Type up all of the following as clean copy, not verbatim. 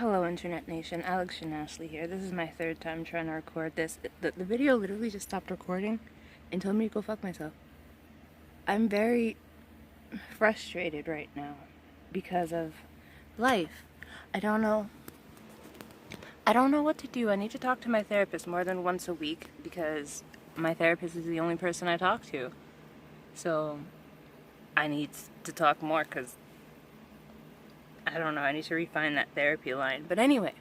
Hello, Internet Nation. Alex Shanashley here. This is my third time trying to record this. The video literally just stopped recording and told me to go fuck myself. I'm very frustrated right now because of life. I don't know what to do. I need to talk to my therapist more than once a week because my therapist is the only person I talk to. So I need to talk more because I don't know. I need to refine that therapy line. But anyway.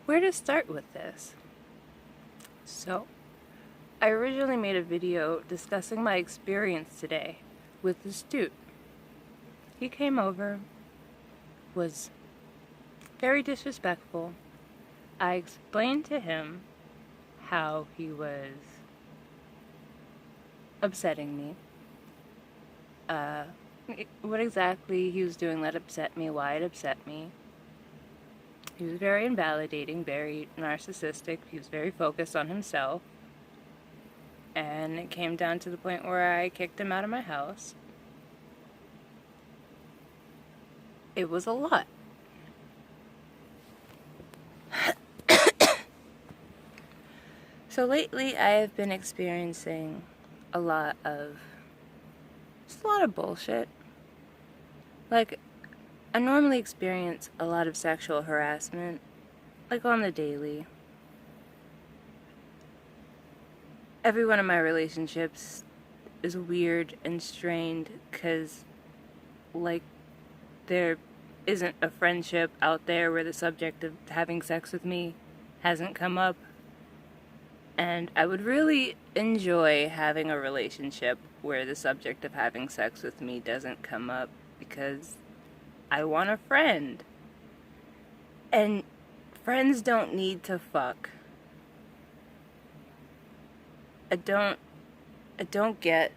Where to start with this? So, I originally made a video discussing my experience today with this dude. He came over, was very disrespectful. I explained to him how he was upsetting me. What exactly he was doing that upset me, why it upset me. He was very invalidating, very narcissistic. He was very focused on himself. And it came down to the point where I kicked him out of my house. It was a lot. So lately I have been experiencing a lot of bullshit. Like, I normally experience a lot of sexual harassment, like on the daily. Every one of my relationships is weird and strained because, like, there isn't a friendship out there where the subject of having sex with me hasn't come up. And I would really enjoy having a relationship where the subject of having sex with me doesn't come up because I want a friend. And friends don't need to fuck. I don't get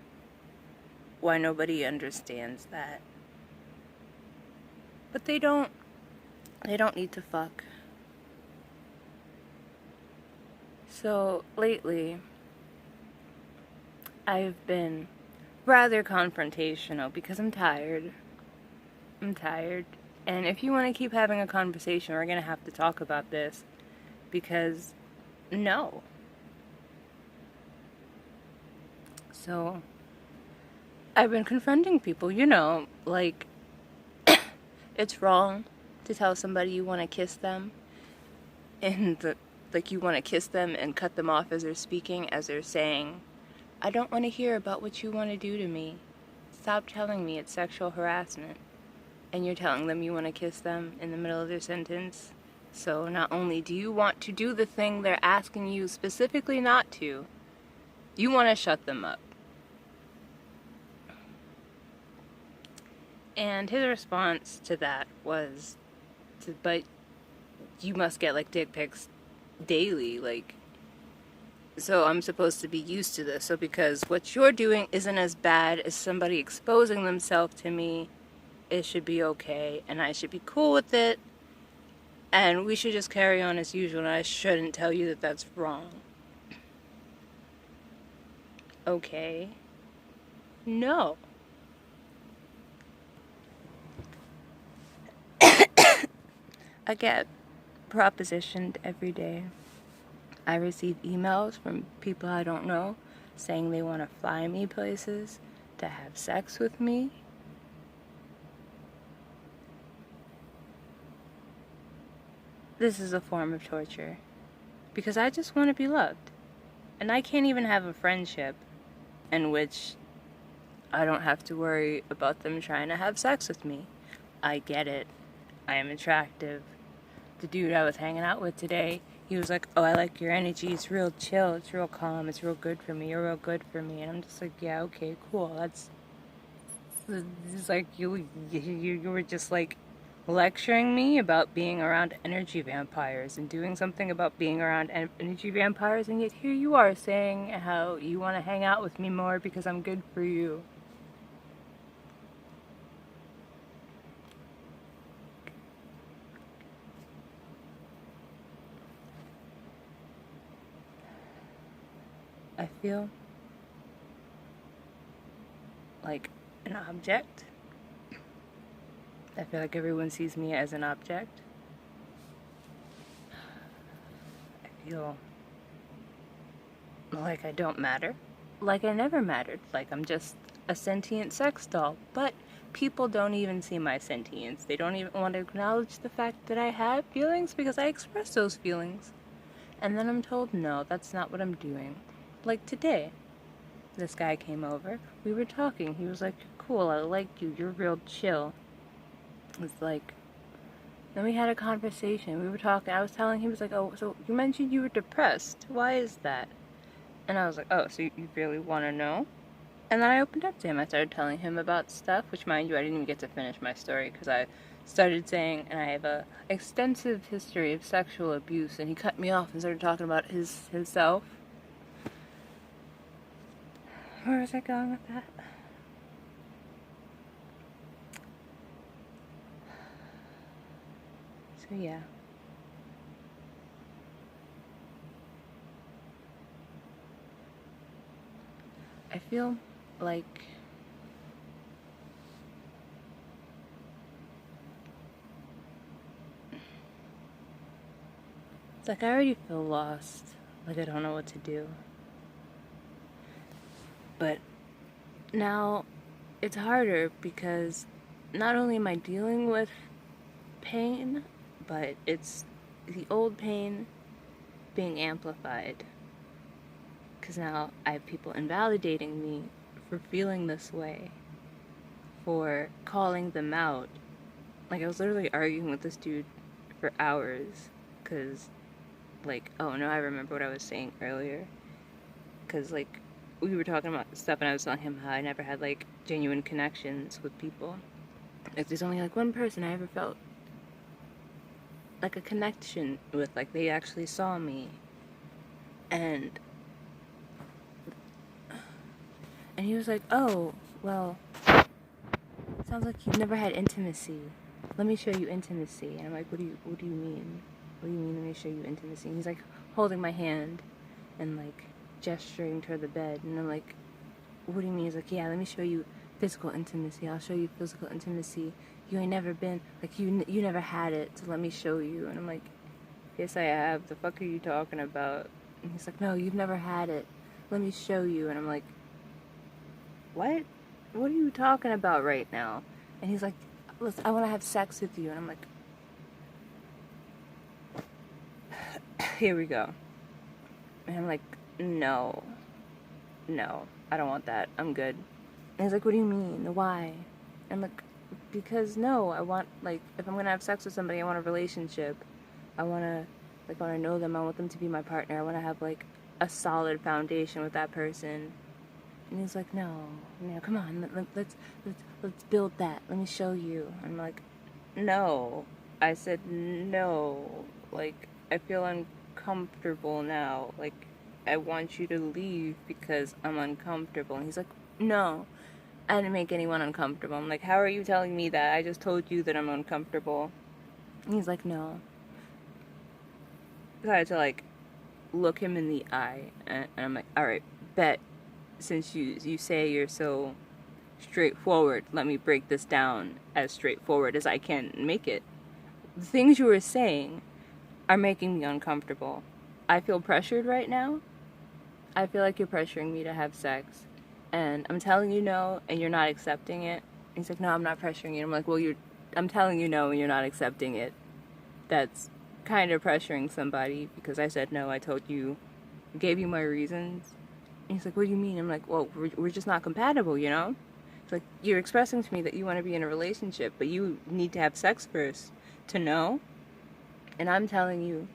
why nobody understands that. But they don't need to fuck. So lately, I've been rather confrontational because I'm tired. And if you want to keep having a conversation, we're going to have to talk about this because no. So, I've been confronting people, like, it's wrong to tell somebody you want to kiss them, and you want to kiss them and cut them off as they're speaking, as they're saying, I don't want to hear about what you want to do to me. Stop telling me it's sexual harassment. And you're telling them you want to kiss them in the middle of their sentence. So not only do you want to do the thing they're asking you specifically not to, you want to shut them up. And his response to that was, but you must get, like, dick pics daily, like, so I'm supposed to be used to this. So because what you're doing isn't as bad as somebody exposing themselves to me, it should be okay, and I should be cool with it, and we should just carry on as usual, and I shouldn't tell you that that's wrong. Okay. No. I get propositioned every day. I receive emails from people I don't know saying they want to fly me places to have sex with me. This is a form of torture because I just want to be loved. And I can't even have a friendship in which I don't have to worry about them trying to have sex with me. I get it. I am attractive. The dude I was hanging out with today, he was like, oh, I like your energy. It's real chill. It's real calm. It's real good for me. You're real good for me. And I'm just like, yeah, okay, cool. It's like you were just like lecturing me about being around energy vampires and doing something about being around energy vampires, and yet here you are saying how you want to hang out with me more because I'm good for you. I feel like an object. I feel like everyone sees me as an object. I feel like I don't matter. Like I never mattered. Like I'm just a sentient sex doll. But people don't even see my sentience. They don't even want to acknowledge the fact that I have feelings because I express those feelings. And then I'm told, no, that's not what I'm doing. Like today, this guy came over. We were talking. He was like, cool, I like you. You're real chill. It's like, then we had a conversation. We were talking. I was telling him, he was like, oh, so you mentioned you were depressed. Why is that? And I was like, oh, so you really want to know? And then I opened up to him. I started telling him about stuff, which, mind you, I didn't even get to finish my story because I started saying, and I have a extensive history of sexual abuse, and he cut me off and started talking about himself. Where was I going with that? So yeah. I feel like it's like I already feel lost. Like I don't know what to do. But now it's harder because not only am I dealing with pain, but it's the old pain being amplified. Because now I have people invalidating me for feeling this way, for calling them out. Like, I was literally arguing with this dude for hours, because, like, oh no, I remember what I was saying earlier. Because, like, we were talking about stuff, and I was telling him how I never had, like, genuine connections with people. Like, there's only, like, one person I ever felt, like, a connection with. Like, they actually saw me. And he was like, oh, well, sounds like you've never had intimacy. Let me show you intimacy. And I'm like, what do you mean? What do you mean, let me show you intimacy? And he's like holding my hand and like gesturing toward the bed. And I'm like, what do you mean? He's like, yeah, let me show you physical intimacy. I'll show you physical intimacy. You ain't never been, like, you never had it, so let me show you. And I'm like, yes, I have. The fuck are you talking about? And he's like, no, you've never had it. Let me show you. And I'm like, what? What are you talking about right now? And he's like, listen, I want to have sex with you. And I'm like, here we go. And I'm like, no, I don't want that. I'm good. And he's like, what do you mean? Why? And I'm like, because no, I want, like, if I'm going to have sex with somebody, I want a relationship. I want to, like, when I know them, I want them to be my partner. I want to have, like, a solid foundation with that person. And he's like, no, come on, let's build that. Let me show you. I'm like, no. I said no. Like, I feel uncomfortable now. Like, I want you to leave because I'm uncomfortable. And he's like, no, I didn't make anyone uncomfortable. I'm like, how are you telling me that? I just told you that I'm uncomfortable. And he's like, no. So I had to, like, look him in the eye. And I'm like, alright, bet. Since you say you're so straightforward, let me break this down as straightforward as I can make it. The things you were saying are making me uncomfortable. I feel pressured right now. I feel like you're pressuring me to have sex. And I'm telling you no, and you're not accepting it. And he's like, no, I'm not pressuring you. I'm like, well, I'm telling you no, and you're not accepting it. That's kind of pressuring somebody because I said no, I told you, gave you my reasons. And he's like, what do you mean? I'm like, well, we're just not compatible, you know? It's like, you're expressing to me that you want to be in a relationship, but you need to have sex first to know. And I'm telling you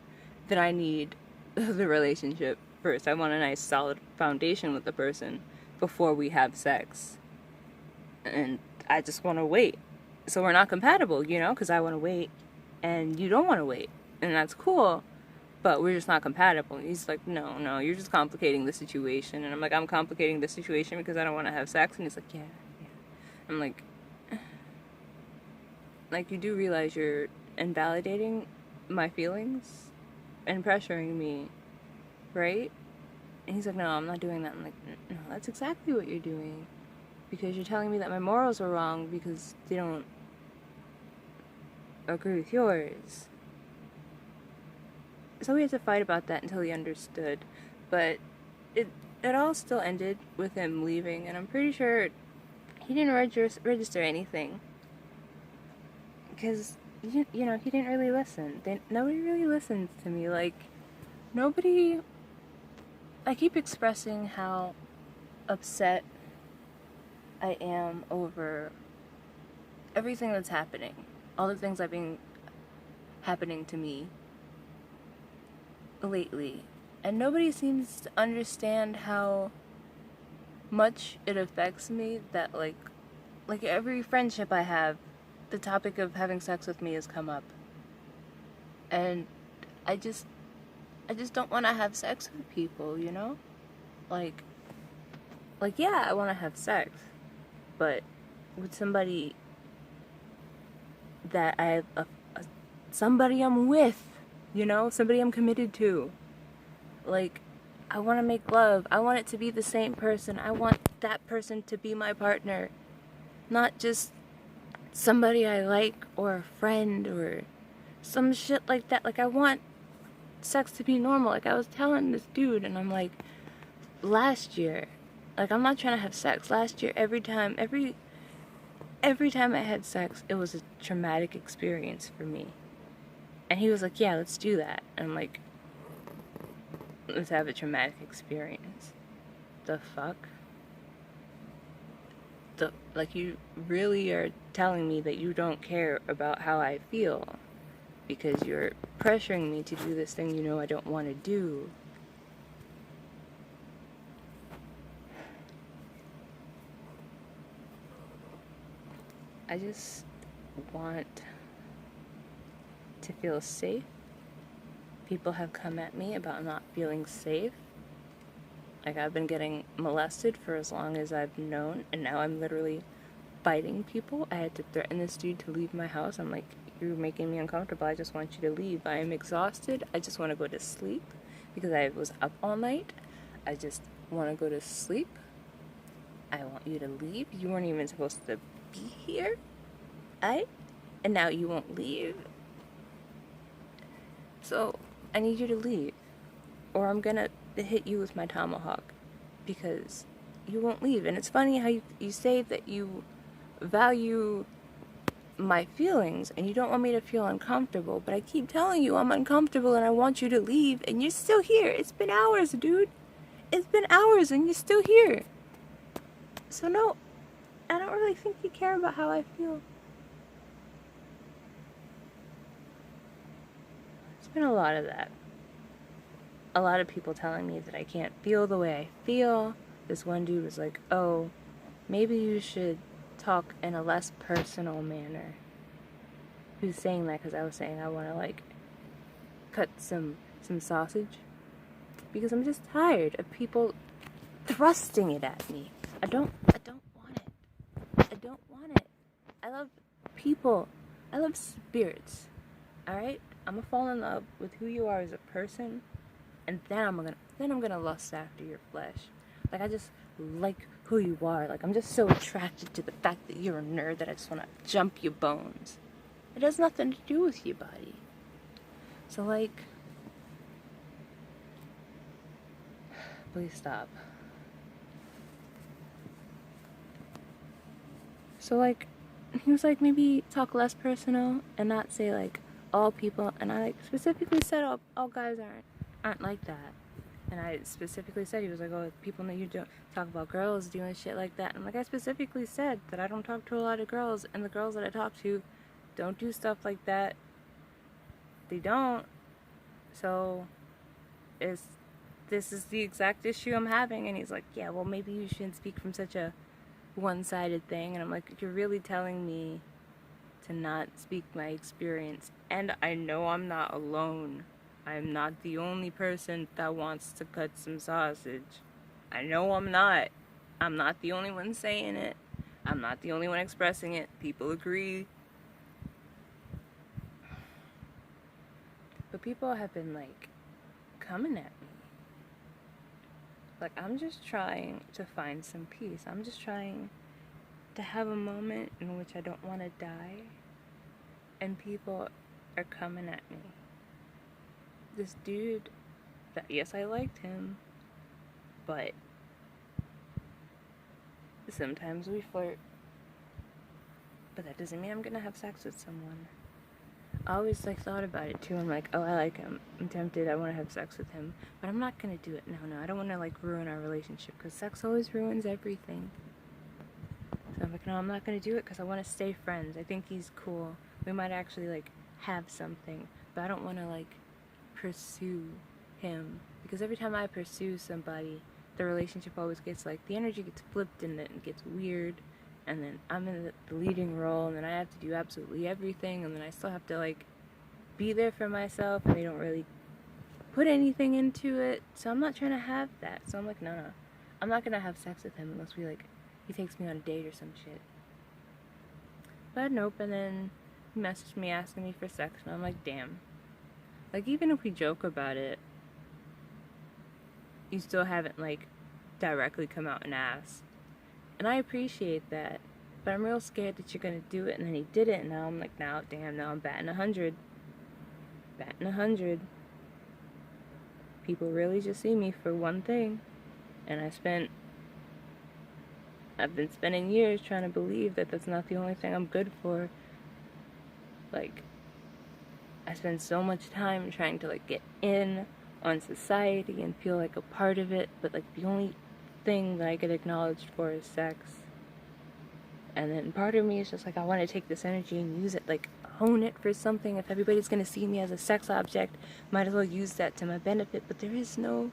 that I need the relationship first. I want a nice solid foundation with the person before we have sex. And I just want to wait. So we're not compatible, you know? Because I want to wait and you don't want to wait. And that's cool. But we're just not compatible. He's like, no, you're just complicating the situation. And I'm like, I'm complicating the situation because I don't want to have sex. And he's like, yeah. I'm like, you do realize you're invalidating my feelings and pressuring me, right? And he's like, no, I'm not doing that. I'm like, no, that's exactly what you're doing. because you're telling me that my morals are wrong because they don't agree with yours. So we had to fight about that until he understood. But it all still ended with him leaving, and I'm pretty sure he didn't register anything. Because, he didn't really listen. Nobody really listens to me. Like, nobody... I keep expressing how upset I am over everything that's happening. All the things that have been happening to me lately. And nobody seems to understand how much it affects me that, like every friendship I have, the topic of having sex with me has come up. And I just don't want to have sex with people, you know? Like, yeah, I want to have sex, but with somebody that I have somebody I'm with, you know? Somebody I'm committed to. Like, I want to make love. I want it to be the same person. I want that person to be my partner. Not just somebody I like or a friend or some shit like that. Like, I want sex to be normal. Like, I was telling this dude, and I'm like, last year, like, I'm not trying to have sex. Last year, every time I had sex, it was a traumatic experience for me. And he was like, yeah, let's do that. And I'm like, let's have a traumatic experience. The fuck? Like, you really are telling me that you don't care about how I feel because you're pressuring me to do this thing you know I don't want to do. I just want to feel safe. People have come at me about not feeling safe. Like, I've been getting molested for as long as I've known, and now I'm literally fighting people. I had to threaten this dude to leave my house. I'm like, you're making me uncomfortable. I just want you to leave. I am exhausted. I just want to go to sleep because I was up all night. I just want to go to sleep. I want you to leave. You weren't even supposed to be here. And now you won't leave. So, I need you to leave. Or I'm gonna hit you with my tomahawk because you won't leave. And it's funny how you say that you value my feelings and you don't want me to feel uncomfortable, but I keep telling you I'm uncomfortable and I want you to leave, and you're still here. It's been hours, dude. It's been hours and you're still here. So no, I don't really think you care about how I feel. It's been a lot of that. A lot of people telling me that I can't feel the way I feel. This one dude was like, oh, maybe you should talk in a less personal manner. He was saying that because I was saying I want to, like, cut some sausage. Because I'm just tired of people thrusting it at me. I don't want it. I don't want it. I love people. I love spirits. Alright? I'm gonna fall in love with who you are as a person, and then I'm gonna lust after your flesh. Like, I just like who you are. Like, I'm just so attracted to the fact that you're a nerd that I just wanna jump your bones. It has nothing to do with your body. So, like, please stop. So, like, he was like, maybe talk less personal and not say, like, all people. And I, like, specifically said all guys aren't like that. And I specifically said, he was like, oh, people know you don't talk about girls doing shit like that. And, like, I specifically said that I don't talk to a lot of girls, and the girls that I talk to don't do stuff like that. They don't. So, this is the exact issue I'm having. And he's like, yeah, well, maybe you shouldn't speak from such a one-sided thing. And I'm like, you're really telling me to not speak my experience. And I know I'm not alone. I'm not the only person that wants to cut some sausage. I know I'm not. I'm not the only one saying it. I'm not the only one expressing it. People agree. But people have been, like, coming at me. Like, I'm just trying to find some peace. I'm just trying to have a moment in which I don't want to die, and people are coming at me. This dude, that yes, I liked him, but sometimes we flirt, but that doesn't mean I'm gonna have sex with someone. I always thought about it too. I'm like, oh, I like him. I'm tempted. I want to have sex with him, but I'm not gonna do it. No, I don't want to ruin our relationship because sex always ruins everything. So I'm like, no, I'm not gonna do it because I want to stay friends. I think he's cool. We might actually have something, but I don't want to pursue him because every time I pursue somebody, the relationship always gets the energy gets flipped and then it gets weird. And then I'm in the leading role, and then I have to do absolutely everything, and then I still have to, be there for myself, and they don't really put anything into it, so I'm not trying to have that. So I'm like, no, I'm not gonna have sex with him unless he takes me on a date or some shit. But nope, and then he messaged me asking me for sex, and I'm like, damn. Even if we joke about it, you still haven't, directly come out and asked. And I appreciate that, but I'm real scared that you're gonna do it. And then he did it, and now I'm like, now I'm batting 100. Batting 100. People really just see me for one thing, and I've been spending years trying to believe that that's not the only thing I'm good for. I spend so much time trying to get in on society and feel like a part of it, but the only thing that I get acknowledged for is sex. And then part of me is just I want to take this energy and use it, hone it for something. If everybody's going to see me as a sex object, might as well use that to my benefit. But there is no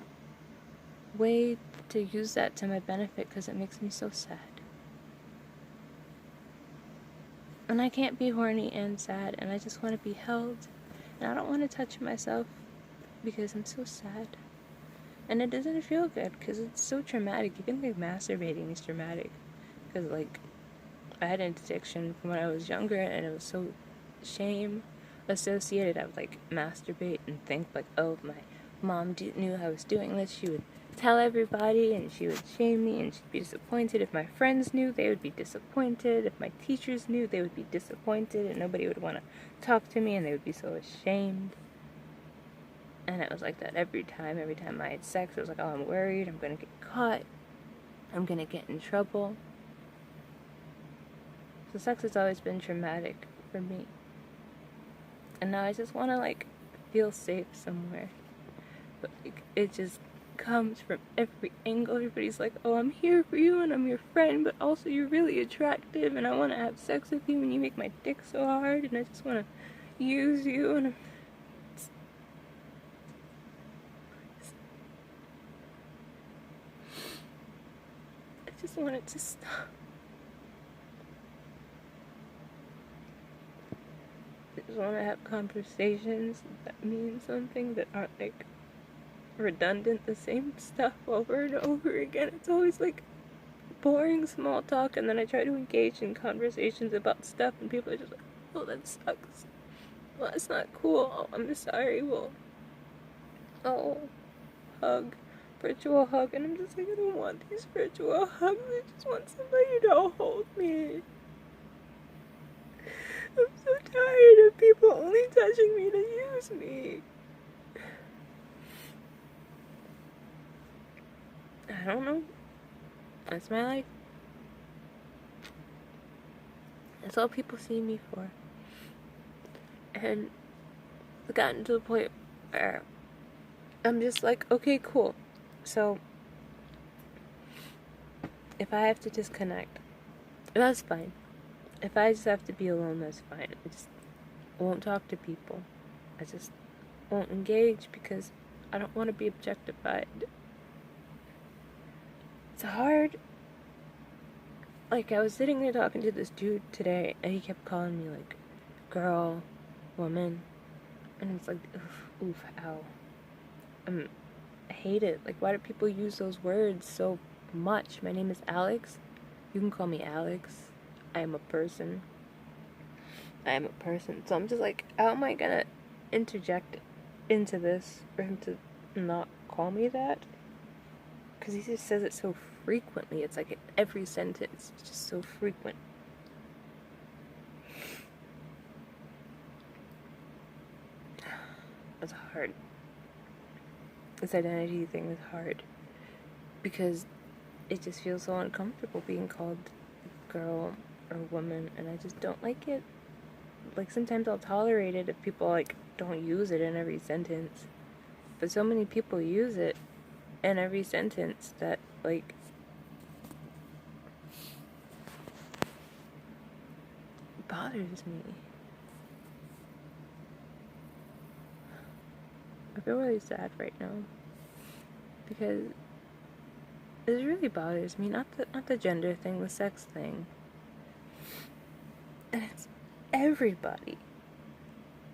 way to use that to my benefit because it makes me so sad. And I can't be horny and sad, and I just want to be held. And I don't want to touch myself because I'm so sad. And it doesn't feel good because it's so traumatic. You think masturbating is traumatic because I had an addiction from when I was younger, and it was so shame associated. I would masturbate and think oh, if my mom knew I was doing this, she would tell everybody and she would shame me and she'd be disappointed. If my friends knew, they would be disappointed. If my teachers knew, they would be disappointed, and nobody would want to talk to me, and they would be so ashamed. And it was like that every time I had sex. It was oh, I'm worried, I'm gonna get caught, I'm gonna get in trouble. So sex has always been traumatic for me. And now I just want to feel safe somewhere. But it just comes from every angle. Everybody's oh, I'm here for you and I'm your friend, but also you're really attractive and I want to have sex with you and you make my dick so hard and I just want to use you and I just want it to stop. I just want to have conversations that mean something, that aren't redundant, the same stuff over and over again. It's always boring small talk, and then I try to engage in conversations about stuff and people are just oh, that sucks. Well, that's not cool. Oh, I'm sorry. Well, oh, hug. Virtual hug. And I'm just I don't want these virtual hugs. I just want somebody to hold me. I'm so tired of people only touching me to use me. I don't know. That's my life. That's all people see me for. And I've gotten to the point where I'm just okay, cool. So, if I have to disconnect, that's fine. If I just have to be alone, that's fine. I just won't talk to people. I just won't engage because I don't want to be objectified. It's hard. I was sitting there talking to this dude today, and he kept calling me girl, woman, and it's oof, ow. I hate it. Why do people use those words so much? My name is Alex. You can call me Alex. I am a person. So I'm just how am I gonna interject into this for him to not call me that? Because he just says it so frequently. It's like every sentence, it's just so frequent. It's hard. This identity thing is hard because it just feels so uncomfortable being called girl or woman, and I just don't like it. Like, sometimes I'll tolerate it if people, like, don't use it in every sentence, but so many people use it in every sentence that, like, bothers me. I feel really sad right now because it really bothers me. Not the gender thing, the sex thing. And it's everybody.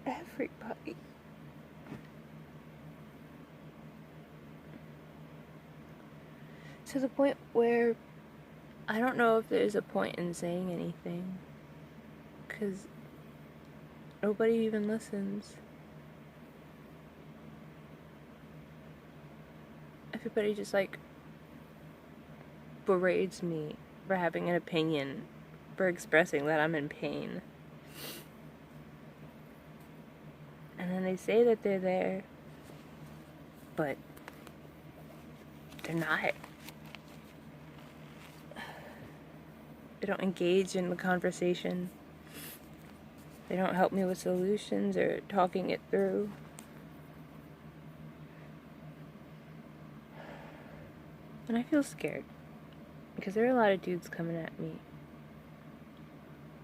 Everybody. To the point where I don't know if there's a point in saying anything, because nobody even listens. Everybody just, like, berates me for having an opinion, for expressing that I'm in pain. And then they say that they're there, but they're not. They don't engage in the conversation. They don't help me with solutions or talking it through. And I feel scared because there are a lot of dudes coming at me.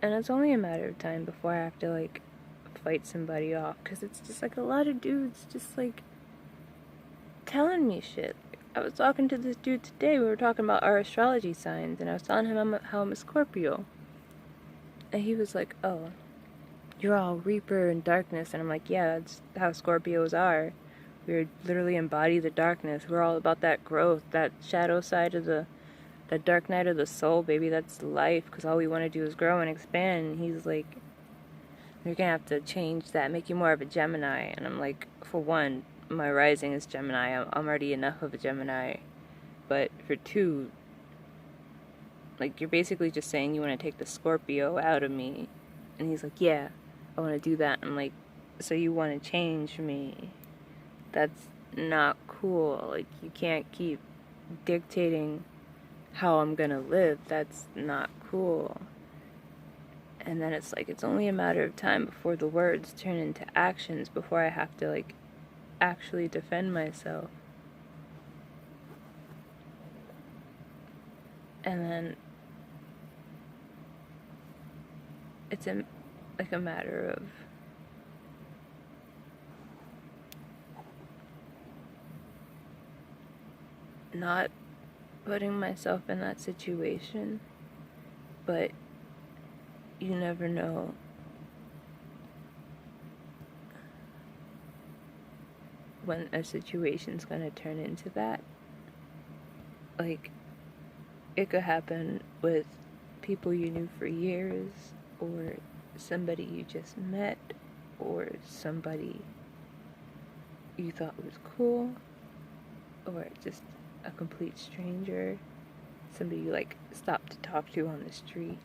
And it's only a matter of time before I have to, like, fight somebody off, because it's just, like, a lot of dudes just, like, telling me shit. I was talking to this dude today, we were talking about our astrology signs, and I was telling him how I'm a Scorpio. And he was like, oh, you're all Reaper and darkness. And I'm like, yeah, that's how Scorpios are. We literally embody the darkness. We're all about that growth, that shadow side of the dark night of the soul, baby. That's life, because all we want to do is grow and expand. And he's like, you're gonna have to change that, make you more of a Gemini. And I'm like, for one, my rising is Gemini. I'm already enough of a Gemini. But for two, like, you're basically just saying you want to take the Scorpio out of me. And he's like, yeah, I want to do that. I'm like, so you want to change me? That's not cool. Like, you can't keep dictating how I'm gonna live. That's not cool. And then it's like, it's only a matter of time before the words turn into actions, before I have to, like, actually defend myself. And then it's a matter of not putting myself in that situation, but you never know when a situation's gonna turn into that. Like, it could happen with people you knew for years, or somebody you just met, or somebody you thought was cool, or just a complete stranger, somebody you, like, stopped to talk to on the street.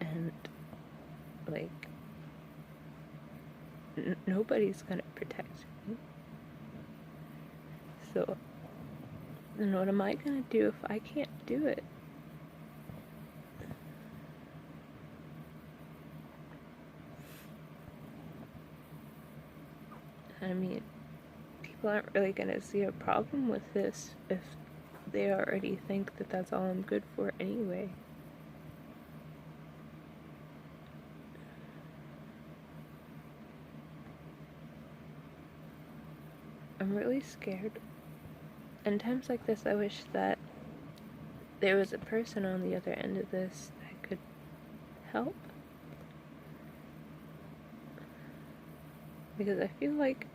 And, like, nobody's gonna protect me. So, then what am I gonna do if I can't do it? I mean, people aren't really gonna see a problem with this if they already think that that's all I'm good for anyway. I'm really scared. In times like this, I wish that there was a person on the other end of this that could help. Because I feel like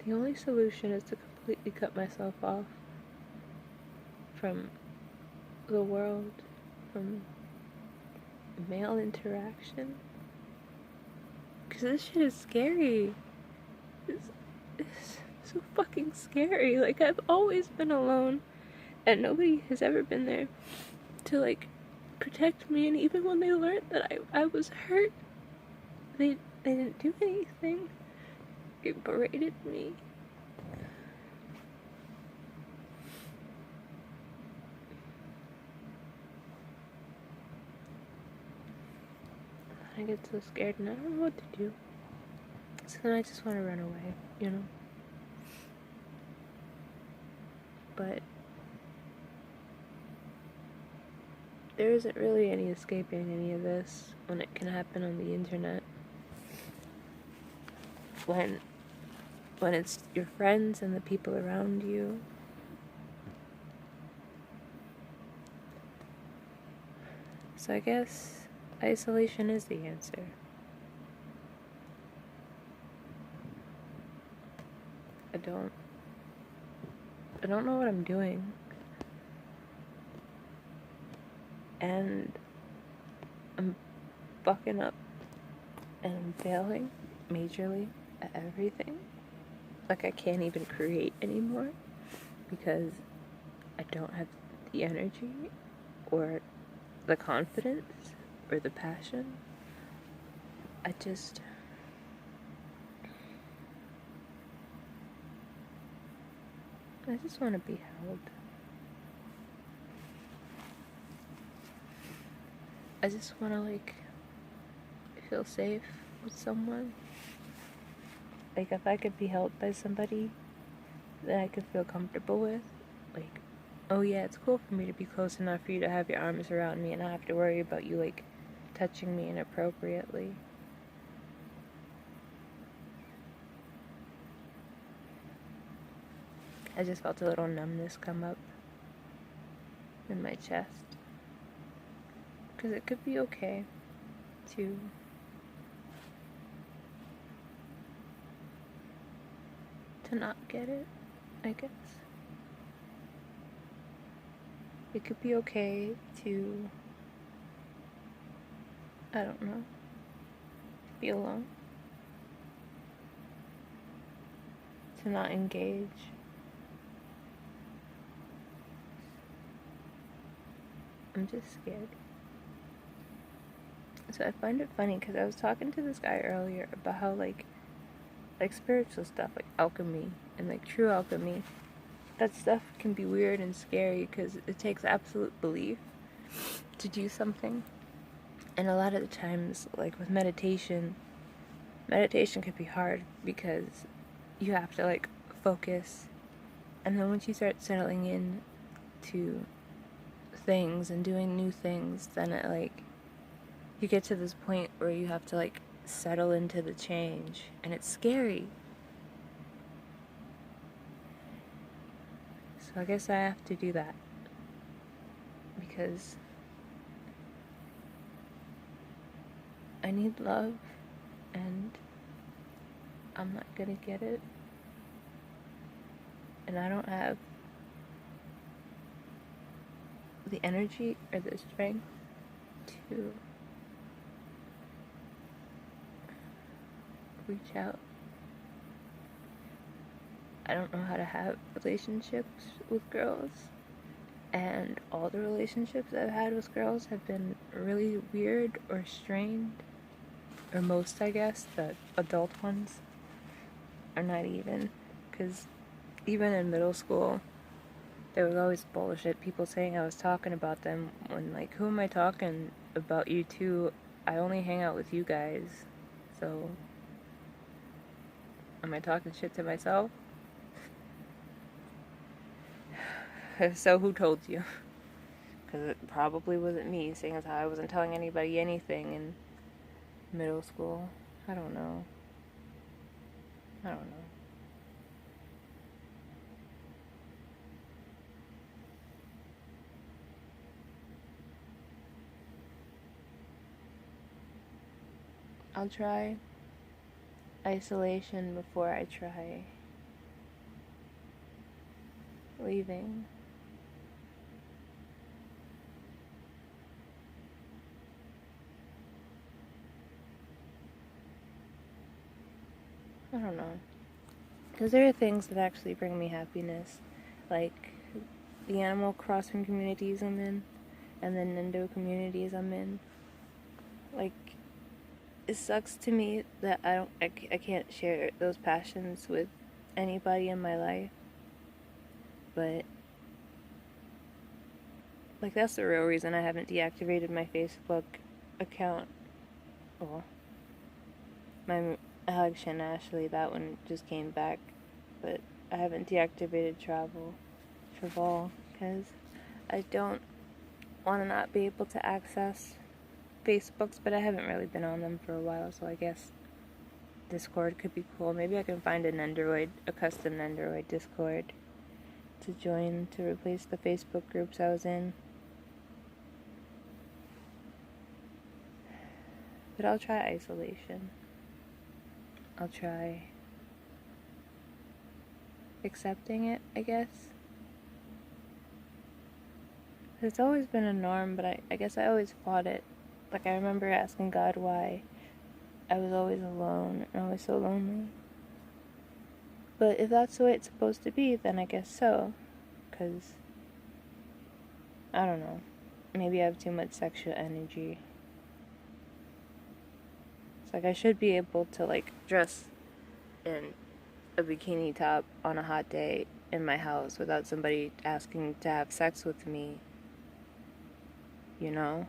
the only solution is to completely cut myself off from the world, from male interaction. Because this shit is scary. It's so fucking scary. Like, I've always been alone, and nobody has ever been there to, like, protect me. And even when they learned that I was hurt, they didn't do anything. They berated me. I get so scared and I don't know what to do. So then I just want to run away, you know? But there isn't really any escaping any of this when it can happen on the internet. When it's your friends and the people around you. So I guess isolation is the answer. I don't know what I'm doing. And I'm fucking up and I'm failing majorly at everything. Like, I can't even create anymore because I don't have the energy or the confidence or the passion. I just want to be held. I just want to, like, feel safe with someone. Like, if I could be held by somebody that I could feel comfortable with, like, oh yeah, it's cool for me to be close enough for you to have your arms around me and not have to worry about you, like, touching me inappropriately. I just felt a little numbness come up in my chest. Because it could be okay to not get it, I guess. It could be okay to, I don't know, be alone. To not engage. I'm just scared. So I find it funny because I was talking to this guy earlier about how, like spiritual stuff, like alchemy and, like, true alchemy, that stuff can be weird and scary because it takes absolute belief to do something. And a lot of the times, like with meditation can be hard because you have to, like, focus. And then once you start settling in to things and doing new things, then it, like, you get to this point where you have to, like, settle into the change, and it's scary. So I guess I have to do that because I need love and I'm not gonna get it, and I don't have the energy or the strength to reach out. I don't know how to have relationships with girls, and all the relationships I've had with girls have been really weird or strained, or most, I guess, the adult ones are not even, because even in middle school, there was always bullshit, people saying I was talking about them, when, like, who am I talking about you to? I only hang out with you guys, so am I talking shit to myself? If so, who told you? Because it probably wasn't me, seeing as how I wasn't telling anybody anything in middle school. I don't know. I'll try isolation before I try leaving. I don't know. Because there are things that actually bring me happiness, like the Animal Crossing communities I'm in, and the Nintendo communities I'm in. Like, it sucks to me that I can't share those passions with anybody in my life, but like that's the real reason I haven't deactivated my Facebook account. Well, my Alex and Ashley, that one just came back, but I haven't deactivated Travel, because I don't want to not be able to access Facebooks, but I haven't really been on them for a while, so I guess Discord could be cool. Maybe I can find a custom Nendoroid Discord to join to replace the Facebook groups I was in. But I'll try isolation. I'll try accepting it, I guess. It's always been a norm, but I guess I always fought it. Like, I remember asking God why I was always alone and always so lonely. But if that's the way it's supposed to be, then I guess so. Because, I don't know. Maybe I have too much sexual energy. It's like I should be able to, like, dress in a bikini top on a hot day in my house without somebody asking to have sex with me. You know?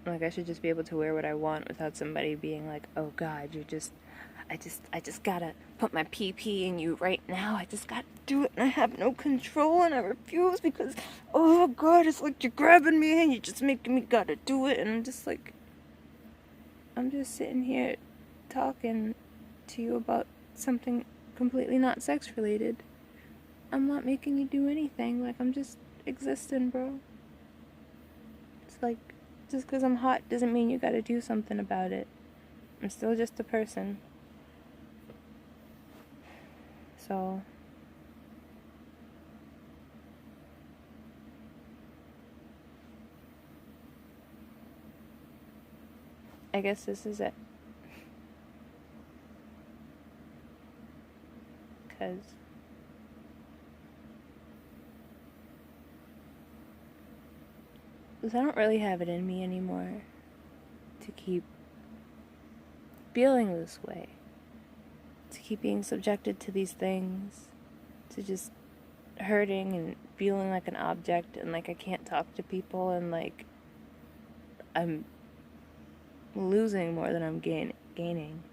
Like, I should just be able to wear what I want without somebody being like, oh God, I just gotta put my PP in you right now. I just gotta do it, and I have no control, and I refuse because, oh God, it's like you're grabbing me and you're just making me gotta do it. And I'm just like, I'm just sitting here talking to you about something completely not sex related. I'm not making you do anything. Like, I'm just existing, bro. It's like, just because I'm hot doesn't mean you gotta do something about it. I'm still just a person. So, I guess this is it. Because I don't really have it in me anymore to keep feeling this way, to keep being subjected to these things, to just hurting and feeling like an object, and like I can't talk to people, and like I'm losing more than I'm gaining.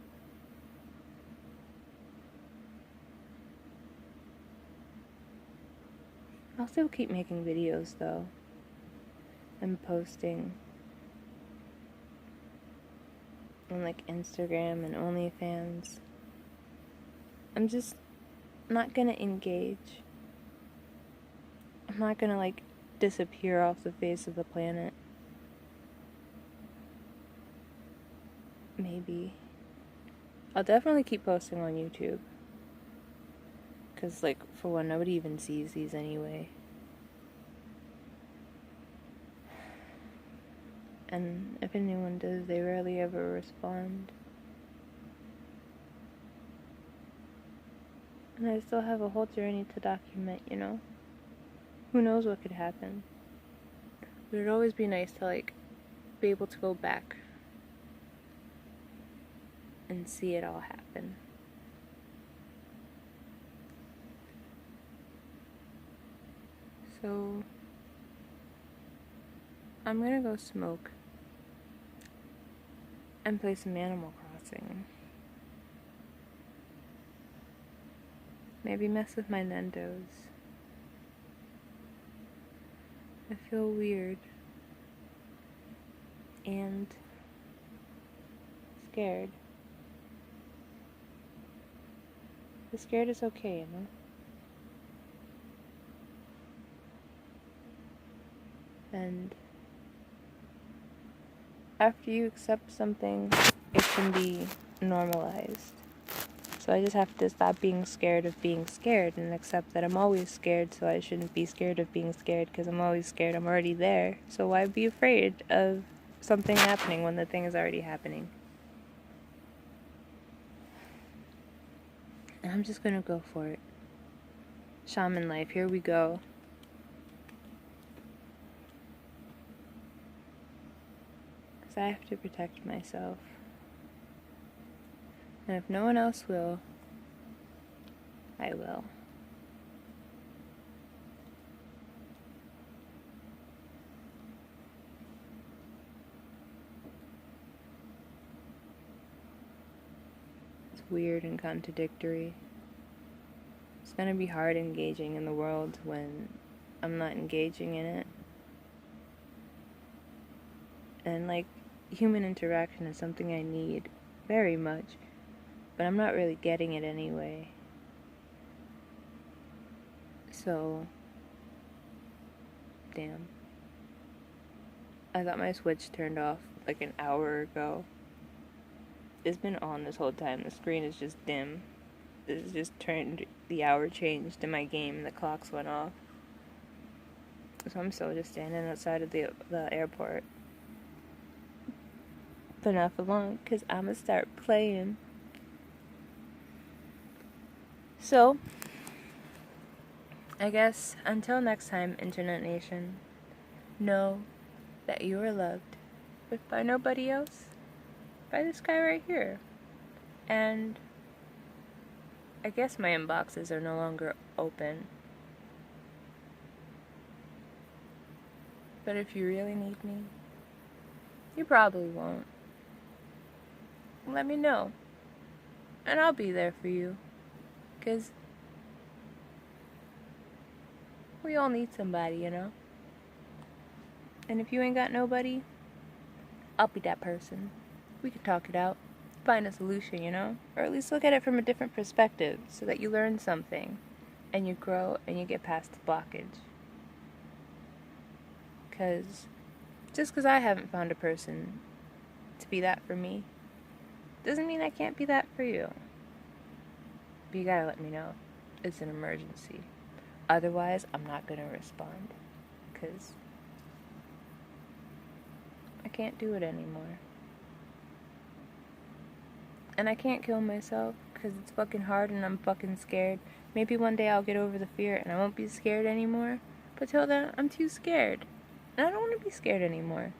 I'll still keep making videos though, and posting on like Instagram and OnlyFans. I'm just not gonna engage. I'm not gonna like disappear off the face of the planet. Maybe. I'll definitely keep posting on YouTube. Because, like, for one, nobody even sees these anyway. And if anyone does, they rarely ever respond. And I still have a whole journey to document, you know? Who knows what could happen? But it'd always be nice to, like, be able to go back and see it all happen. So, I'm gonna go smoke and play some Animal Crossing. Maybe mess with my Nendos. I feel weird and scared. The scared is okay, you know? And after you accept something, it can be normalized. So I just have to stop being scared of being scared and accept that I'm always scared, so I shouldn't be scared of being scared because I'm always scared. I'm already there. So why be afraid of something happening when the thing is already happening? I'm just gonna go for it. Shaman life, here we go. Because I have to protect myself. And if no one else will, I will. It's weird and contradictory. It's gonna be hard engaging in the world when I'm not engaging in it. And like, human interaction is something I need very much, but I'm not really getting it anyway. So, damn. I thought my switch turned off like an hour ago. It's been on this whole time. The screen is just dim. It's just turned, the hour changed in my game and the clocks went off. So I'm still just standing outside of the airport. But not for long, because I'm going to start playing. So, I guess until next time, Internet Nation, know that you are loved, but by nobody else, by this guy right here. And I guess my inboxes are no longer open. But if you really need me, you probably won't. Let me know. And I'll be there for you. 'Cause we all need somebody, you know? And if you ain't got nobody, I'll be that person. We could talk it out. Find a solution, you know? Or at least look at it from a different perspective so that you learn something and you grow and you get past the blockage. Because just because I haven't found a person to be that for me doesn't mean I can't be that for you. But you gotta let me know. It's an emergency. Otherwise, I'm not gonna respond. Because I can't do it anymore. And I can't kill myself because it's fucking hard and I'm fucking scared. Maybe one day I'll get over the fear and I won't be scared anymore. But till then, I'm too scared. And I don't want to be scared anymore.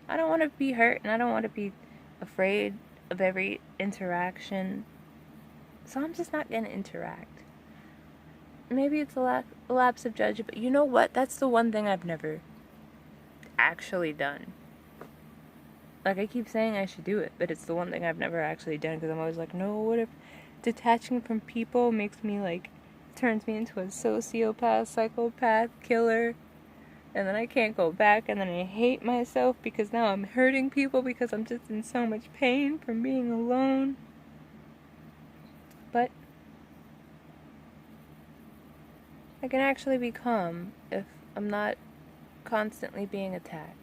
I don't want to be hurt and I don't want to be afraid of every interaction. So I'm just not going to interact. Maybe it's a lapse of judgment, but you know what? That's the one thing I've never actually done. Like, I keep saying I should do it, but it's the one thing I've never actually done, because I'm always like, no, what if detaching from people makes me, like, turns me into a sociopath, psychopath, killer, and then I can't go back, and then I hate myself because now I'm hurting people because I'm just in so much pain from being alone. But I can actually be calm if I'm not constantly being attacked.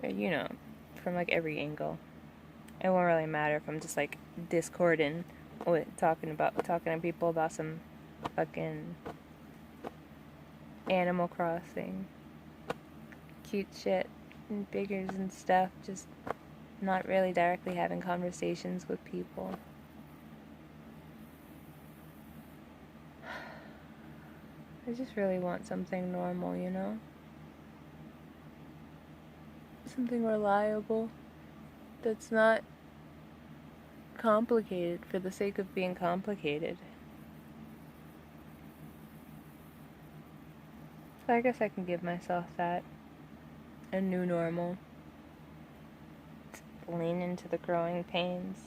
You know, from like every angle. It won't really matter if I'm just like discording with talking to people about some fucking Animal Crossing cute shit and figures and stuff, just not really directly having conversations with people. I just really want something normal, you know? Something reliable that's not complicated for the sake of being complicated. So I guess I can give myself that. A new normal. Lean into the growing pains.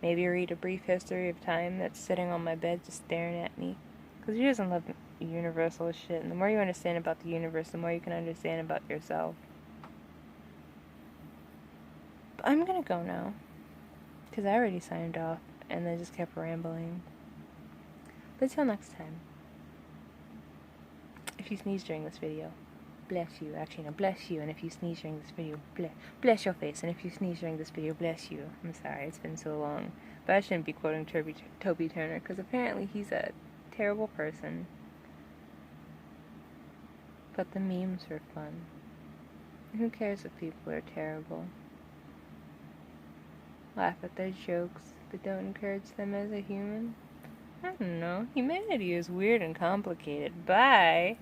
Maybe read A Brief History of Time that's sitting on my bed just staring at me. Because who doesn't love universal shit? And the more you understand about the universe, the more you can understand about yourself. But I'm gonna go now. Because I already signed off and I just kept rambling. But till next time. If you sneeze during this video, bless you. Actually, no, bless you. And if you sneeze during this video, bless your face. And if you sneeze during this video, bless you. I'm sorry, it's been so long. But I shouldn't be quoting Toby Turner, because apparently he's a terrible person. But the memes are fun. Who cares if people are terrible? laugh at their jokes, but don't encourage them as a human. I don't know. Humanity is weird and complicated. Bye!